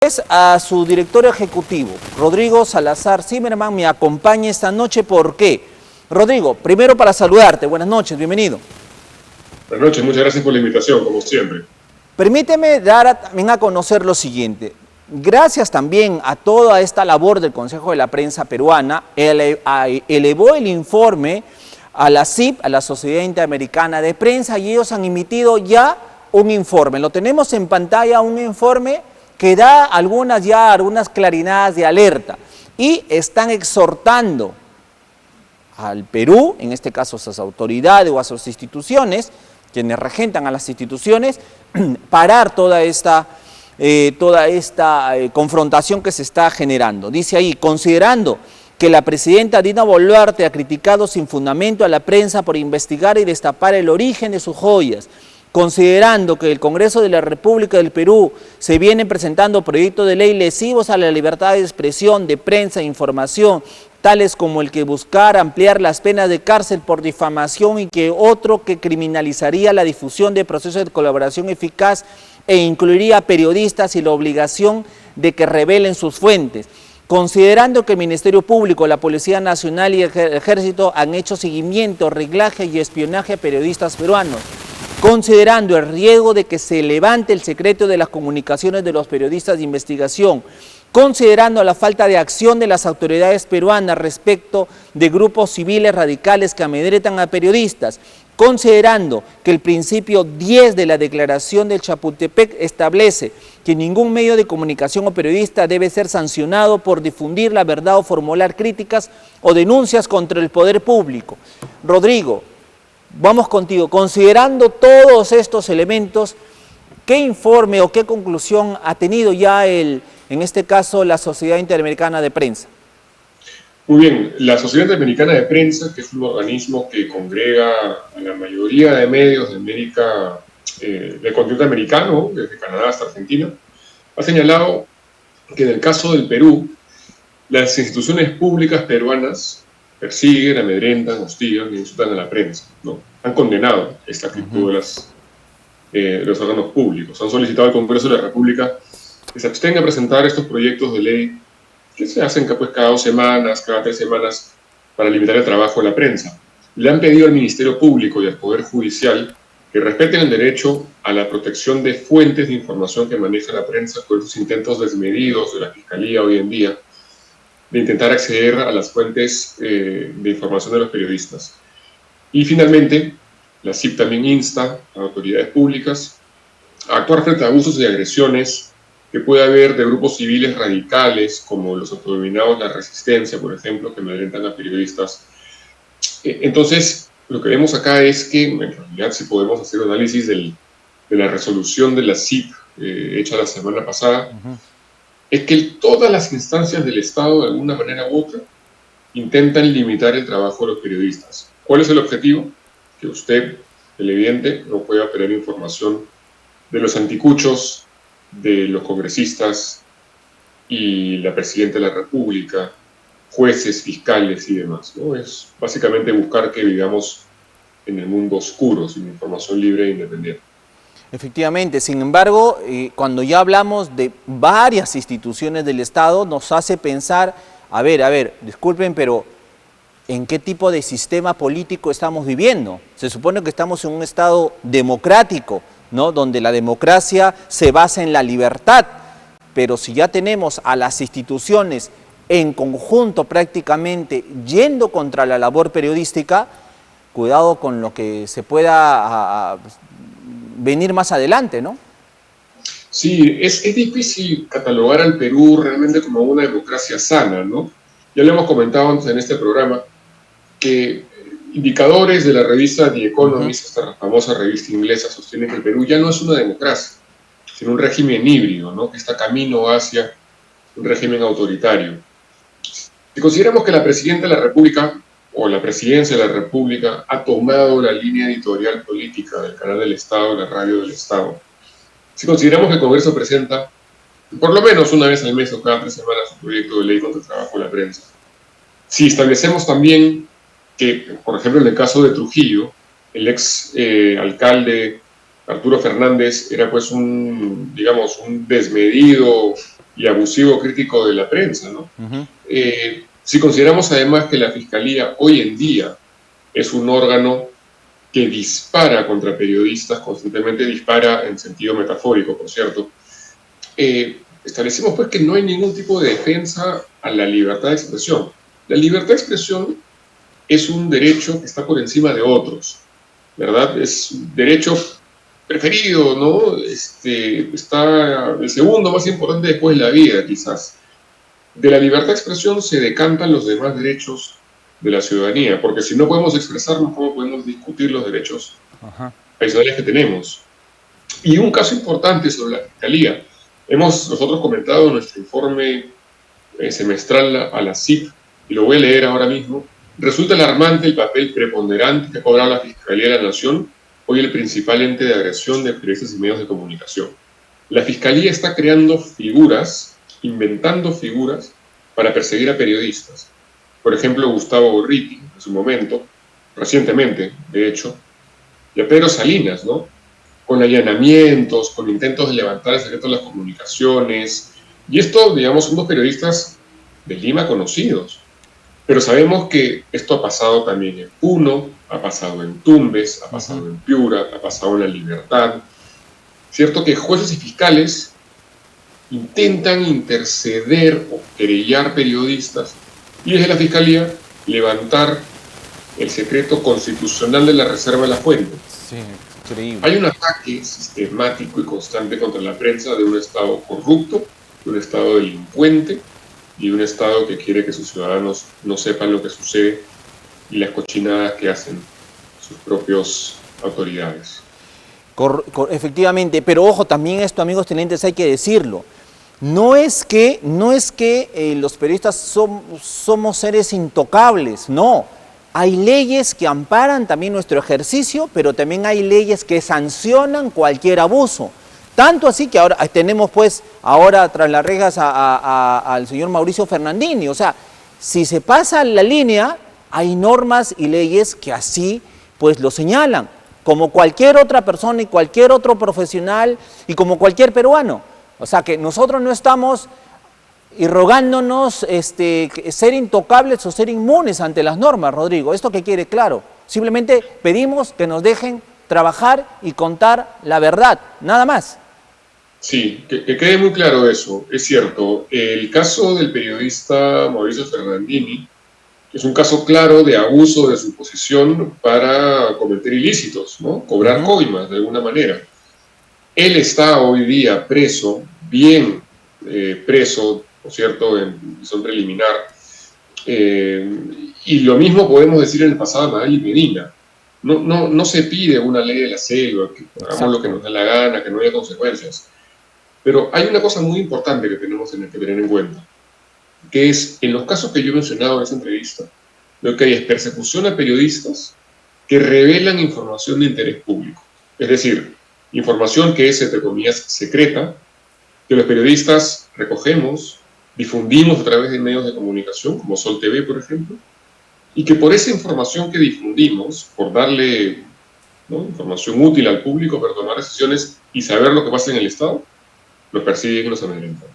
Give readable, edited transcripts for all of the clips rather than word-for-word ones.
A su director ejecutivo, Rodrigo Salazar Zimmerman, me acompaña esta noche. ¿Por qué? Rodrigo, primero para saludarte, buenas noches, bienvenido. Buenas noches, muchas gracias por la invitación, como siempre. Permíteme dar también a conocer lo siguiente. Gracias también a toda esta labor del Consejo de la Prensa Peruana, elevó el informe a la CIP, a la Sociedad Interamericana de Prensa, y ellos han emitido ya un informe. Lo tenemos en pantalla, un informe que da algunas clarinadas de alerta y están exhortando al Perú, en este caso a sus autoridades o a sus instituciones, quienes regentan a las instituciones, parar toda esta confrontación que se está generando. Dice ahí, considerando que la presidenta Dina Boluarte ha criticado sin fundamento a la prensa por investigar y destapar el origen de sus joyas, considerando que el Congreso de la República del Perú se vienen presentando proyectos de ley lesivos a la libertad de expresión, de prensa e información, tales como el que buscar ampliar las penas de cárcel por difamación y que otro que criminalizaría la difusión de procesos de colaboración eficaz e incluiría a periodistas y la obligación de que revelen sus fuentes. Considerando que el Ministerio Público, la Policía Nacional y el Ejército han hecho seguimiento, reglaje y espionaje a periodistas peruanos, considerando el riesgo de que se levante el secreto de las comunicaciones de los periodistas de investigación, considerando la falta de acción de las autoridades peruanas respecto de grupos civiles radicales que amedretan a periodistas, considerando que el principio 10 de la Declaración del Chapultepec establece que ningún medio de comunicación o periodista debe ser sancionado por difundir la verdad o formular críticas o denuncias contra el poder público. Rodrigo, vamos contigo. Considerando todos estos elementos, ¿qué informe o qué conclusión ha tenido ya en este caso, la Sociedad Interamericana de Prensa? Muy bien, la Sociedad Interamericana de Prensa, que es un organismo que congrega a la mayoría de medios de América, del continente americano, desde Canadá hasta Argentina, ha señalado que en el caso del Perú, las instituciones públicas peruanas persiguen, amedrentan, hostigan y insultan a la prensa, ¿no? Han condenado esta actitud de los órganos públicos. Han solicitado al Congreso de la República que se abstenga a presentar estos proyectos de ley que se hacen cada 2 semanas, cada 3 semanas, para limitar el trabajo de la prensa. Le han pedido al Ministerio Público y al Poder Judicial que respeten el derecho a la protección de fuentes de información que maneja la prensa por esos intentos desmedidos de la Fiscalía hoy en día de intentar acceder a las fuentes de información de los periodistas. Y finalmente, la CIP también insta a autoridades públicas a actuar frente a abusos y agresiones que puede haber de grupos civiles radicales, como los autodenominados La Resistencia, por ejemplo, que amedrentan a periodistas. Entonces, lo que vemos acá es que, en realidad, si podemos hacer un análisis de la resolución de la CIP hecha la semana pasada, es que todas las instancias del Estado, de alguna manera u otra, intentan limitar el trabajo de los periodistas. ¿Cuál es el objetivo? Que usted, televidente, no pueda obtener información de los anticuchos, de los congresistas y la presidenta de la República, jueces, fiscales y demás, ¿no? Es básicamente buscar que vivamos en el mundo oscuro, sin información libre e independiente. Efectivamente, sin embargo, cuando ya hablamos de varias instituciones del Estado, nos hace pensar, a ver, disculpen, pero ¿en qué tipo de sistema político estamos viviendo? Se supone que estamos en un Estado democrático, ¿no? Donde la democracia se basa en la libertad, pero si ya tenemos a las instituciones en conjunto prácticamente yendo contra la labor periodística, cuidado con lo que se pueda venir más adelante, ¿no? Sí, es difícil catalogar al Perú realmente como una democracia sana, ¿no? Ya lo hemos comentado antes en este programa, que indicadores de la revista The Economist, esta famosa revista inglesa, sostienen que el Perú ya no es una democracia, sino un régimen híbrido, ¿no? Que está camino hacia un régimen autoritario. Si consideramos que la presidenta de la República o la presidencia de la República ha tomado la línea editorial política del canal del Estado, la radio del Estado, si consideramos que el Congreso presenta por lo menos una vez al mes o cada 3 semanas un proyecto de ley contra el trabajo de la prensa, si establecemos también que, por ejemplo, en el caso de Trujillo, el ex alcalde Arturo Fernández era pues un desmedido y abusivo crítico de la prensa, ¿no? Ujú. Si consideramos además que la Fiscalía hoy en día es un órgano que dispara contra periodistas, constantemente dispara en sentido metafórico, por cierto, establecimos pues que no hay ningún tipo de defensa a la libertad de expresión. La libertad de expresión es un derecho que está por encima de otros, ¿verdad? Es un derecho preferido, ¿no? Está el segundo más importante después de la vida, quizás. De la libertad de expresión se decantan los demás derechos de la ciudadanía, porque si no podemos expresarnos, ¿cómo podemos discutir los derechos Ajá. adicionales que tenemos? Y un caso importante sobre la Fiscalía. Hemos nosotros comentado nuestro informe semestral a la CIP, y lo voy a leer ahora mismo. Resulta alarmante el papel preponderante que ha cobrado la Fiscalía de la Nación, hoy el principal ente de agresión de periodistas y medios de comunicación. La Fiscalía está creando figuras, inventando figuras para perseguir a periodistas. Por ejemplo, Gustavo Gorriti, en su momento, recientemente, de hecho, y a Pedro Salinas, ¿no? Con allanamientos, con intentos de levantar el secreto de las comunicaciones. Y esto, digamos, son dos periodistas de Lima conocidos. Pero sabemos que esto ha pasado también en Puno, ha pasado en Tumbes, ha pasado en Piura, ha pasado en La Libertad. Cierto que jueces y fiscales intentan interceder o querellar periodistas y desde la Fiscalía levantar el secreto constitucional de la reserva de la fuente. Sí, increíble. Hay un ataque sistemático y constante contra la prensa de un Estado corrupto, de un Estado delincuente y de un Estado que quiere que sus ciudadanos no sepan lo que sucede y las cochinadas que hacen sus propias autoridades. Efectivamente, pero ojo, también esto, amigos tenentes, hay que decirlo. No es que los periodistas somos seres intocables, no. Hay leyes que amparan también nuestro ejercicio, pero también hay leyes que sancionan cualquier abuso. Tanto así que ahora tenemos pues, ahora tras las rejas al señor Mauricio Fernandini. O sea, si se pasa la línea, hay normas y leyes que así pues lo señalan, como cualquier otra persona y cualquier otro profesional y como cualquier peruano. O sea que nosotros no estamos irrogándonos ser intocables o ser inmunes ante las normas, Rodrigo. Esto que quede claro. Simplemente pedimos que nos dejen trabajar y contar la verdad, nada más. Sí, que quede muy claro eso. Es cierto, el caso del periodista Mauricio Fernandini es un caso claro de abuso de su posición para cometer ilícitos, ¿no? Cobrar coimas de alguna manera. Él está hoy día preso, bien preso, por cierto, en prisión preliminar. Y lo mismo podemos decir en el pasado de Magali Medina. No se pide una ley de la selva, que hagamos lo que nos dé la gana, que no haya consecuencias. Pero hay una cosa muy importante que tenemos que tener en cuenta, que es, en los casos que yo he mencionado en esa entrevista, lo que hay es persecución a periodistas que revelan información de interés público. Es decir, información que es, entre comillas, secreta, que los periodistas recogemos, difundimos a través de medios de comunicación, como Sol TV, por ejemplo, y que por esa información que difundimos, por darle, ¿no?, información útil al público para tomar decisiones y saber lo que pasa en el Estado, los persiguen y los amedrentan.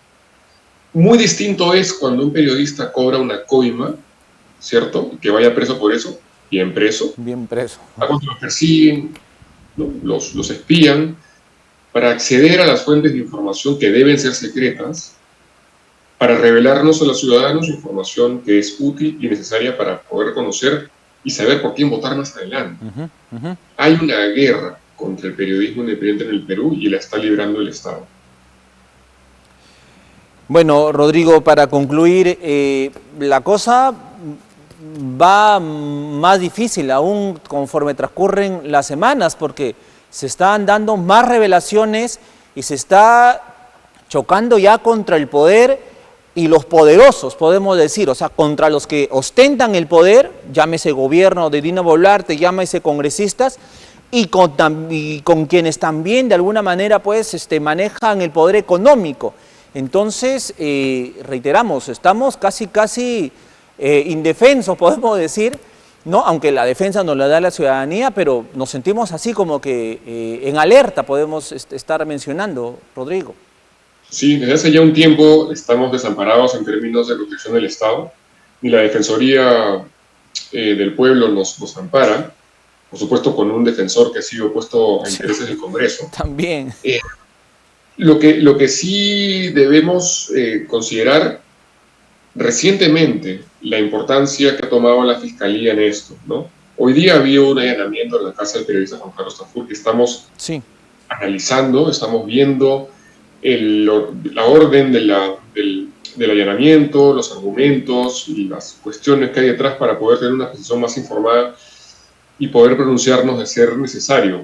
Muy distinto es cuando un periodista cobra una coima, ¿cierto?, que vaya preso por eso, bien preso. Bien preso. A cuando los persiguen, ¿no?, los espían, para acceder a las fuentes de información que deben ser secretas, para revelarnos a los ciudadanos información que es útil y necesaria para poder conocer y saber por quién votar más adelante. Hay una guerra contra el periodismo independiente en el Perú y la está librando el Estado. Bueno, Rodrigo, para concluir, la cosa va más difícil aún conforme transcurren las semanas, porque se están dando más revelaciones y se está chocando ya contra el poder y los poderosos, podemos decir, o sea, contra los que ostentan el poder, llámese gobierno de Dina Boluarte, llámese congresistas, y con quienes también de alguna manera pues manejan el poder económico. Entonces, reiteramos, estamos casi indefensos, podemos decir, ¿no? Aunque la defensa nos la da la ciudadanía, pero nos sentimos así como que en alerta, podemos estar mencionando, Rodrigo. Sí, desde hace ya un tiempo estamos desamparados en términos de protección del Estado y la Defensoría del Pueblo nos ampara, por supuesto con un defensor que ha sido puesto a Sí, intereses del Congreso. también. Eh, lo que sí debemos considerar recientemente la importancia que ha tomado la Fiscalía en esto, ¿no? Hoy día había un allanamiento en la casa del periodista Juan Carlos Tafur que estamos Sí, analizando, estamos viendo la orden del allanamiento, los argumentos y las cuestiones que hay detrás para poder tener una posición más informada y poder pronunciarnos de ser necesario.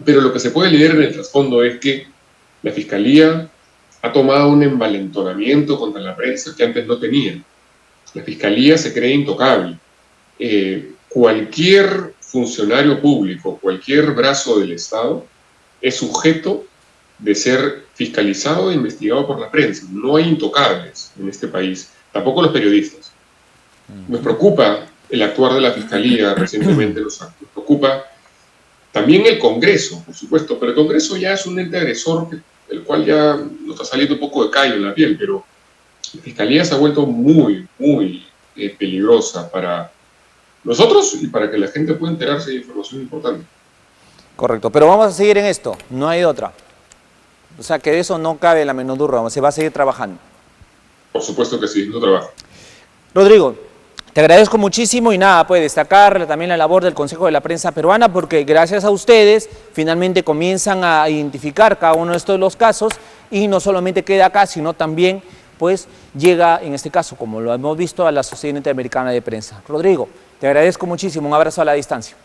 Pero lo que se puede leer en el trasfondo es que la Fiscalía ha tomado un envalentonamiento contra la prensa que antes no tenía. La Fiscalía se cree intocable. Cualquier funcionario público, cualquier brazo del Estado es sujeto de ser fiscalizado e investigado por la prensa. No hay intocables en este país, tampoco los periodistas. Nos preocupa el actuar de la Fiscalía recientemente, nos preocupa también el Congreso, por supuesto, pero el Congreso ya es un ente agresor, el cual ya nos está saliendo un poco de callo en la piel, pero la Fiscalía se ha vuelto muy, muy peligrosa para nosotros y para que la gente pueda enterarse de información importante. correcto. Pero vamos a seguir en esto, no hay otra. O sea, que de eso no cabe la menor duda, se va a seguir trabajando. Por supuesto que sí, no trabaja. Rodrigo, te agradezco muchísimo y nada, puede destacar también la labor del Consejo de la Prensa Peruana porque gracias a ustedes finalmente comienzan a identificar cada uno de estos los casos y no solamente queda acá, sino también pues llega en este caso, como lo hemos visto, a la Sociedad Interamericana de Prensa. Rodrigo, te agradezco muchísimo, un abrazo a la distancia.